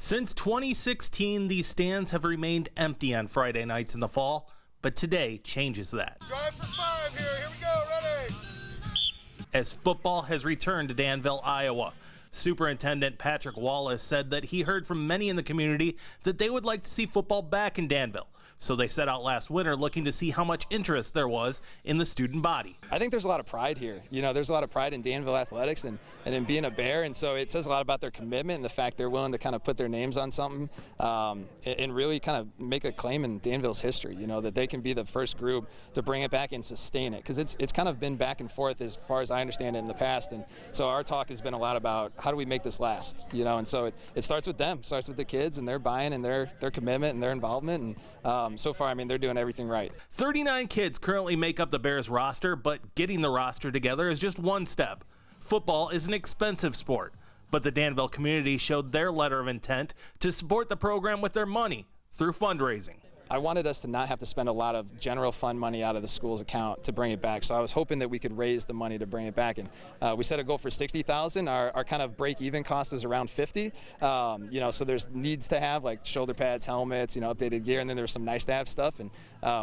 Since 2016, these stands have remained empty on Friday nights in the fall, but today changes that. Drive for 5 here we go, ready! As football has returned to Danville, Iowa. Superintendent Patrick Wallace said that he heard from many in the community that they would like to see football back in Danville. So they set out last winter looking to see how much interest there was in the student body. I think there's a lot of pride here. You know, there's a lot of pride in Danville athletics and in being a Bear, and so it says a lot about their commitment and the fact they're willing to kind of put their names on something and really kind of make a claim in Danville's history, you know, that they can be the first group to bring it back and sustain it, because it's kind of been back and forth as far as I understand it in the past, and so our talk has been a lot about how do we make this last, you know, and so it starts with them, starts with the kids and their buy-in and their commitment and their involvement, and so far, I mean, they're doing everything right. 39 kids currently make up the Bears roster, but getting the roster together is just one step. Football is an expensive sport, but the Danville community showed their letter of intent to support the program with their money through fundraising. I wanted us to not have to spend a lot of general fund money out of the school's account to bring it back. So I was hoping that we could raise the money to bring it back. And we set a goal for $60,000. Our kind of break-even cost is around $50,000. You know, so there's needs to have like shoulder pads, helmets, you know, updated gear, and then there's some nice to have stuff. And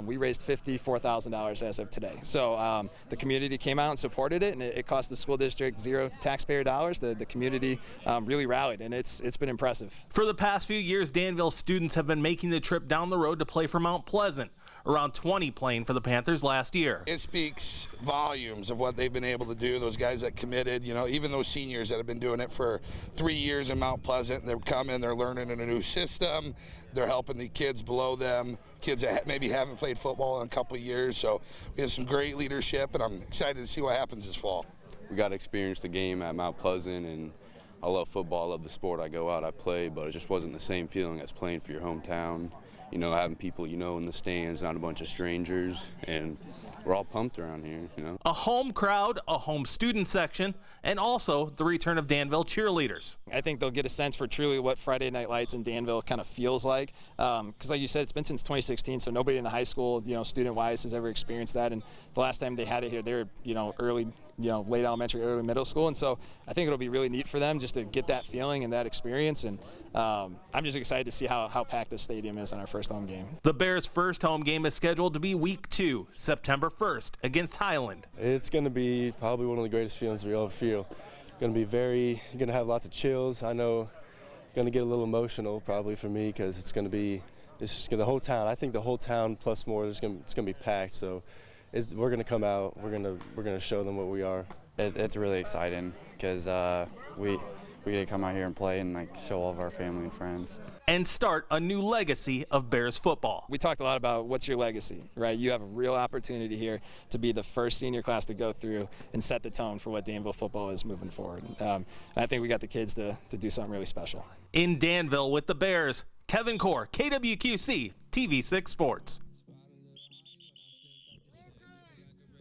we raised $54,000 as of today. So the community came out and supported it, and it cost the school district $0 taxpayer dollars. The community really rallied, and it's been impressive. For the past few years, Danville students have been making the trip down the road to play for Mount Pleasant, around 20 playing for the Panthers last year. It speaks volumes of what they've been able to do, those guys that committed, you know, even those seniors that have been doing it for 3 years in Mount Pleasant. They're coming, they're learning in a new system, they're helping the kids below them, kids that maybe haven't played football in a couple of years. So we have some great leadership, and I'm excited to see what happens this fall. We got to experience the game at Mount Pleasant, and I love football, I love the sport. I go out, I play, but it just wasn't the same feeling as playing for your hometown. You know, having people you know in the stands, not a bunch of strangers, and we're all pumped around here, you know. A home crowd, a home student section, and also the return of Danville cheerleaders. I think they'll get a sense for truly what Friday Night Lights in Danville kind of feels like, because like you said, it's been since 2016, so nobody in the high school, you know, student-wise has ever experienced that, and the last time they had it here, they were, you know, early, you know, late elementary, early middle school, and so I think it'll be really neat for them just to get that feeling and that experience, and I'm just excited to see how packed this stadium is on our first home game. The Bears' first home game is scheduled to be Week 2, September 1st, against Highland. It's going to be probably one of the greatest feelings we ever feel. Going to be you're going to have lots of chills. I know going to get a little emotional probably for me, because it's just the whole town. I think the whole town plus more, it's going to be packed. So we're going to come out. We're going to show them what we are. It's really exciting because we get to come out here and play and like show all of our family and friends. And start a new legacy of Bears football. We talked a lot about what's your legacy, right? You have a real opportunity here to be the first senior class to go through and set the tone for what Danville football is moving forward. And I think we got the kids to do something really special. In Danville with the Bears, Kevin Core, KWQC, TV6 Sports.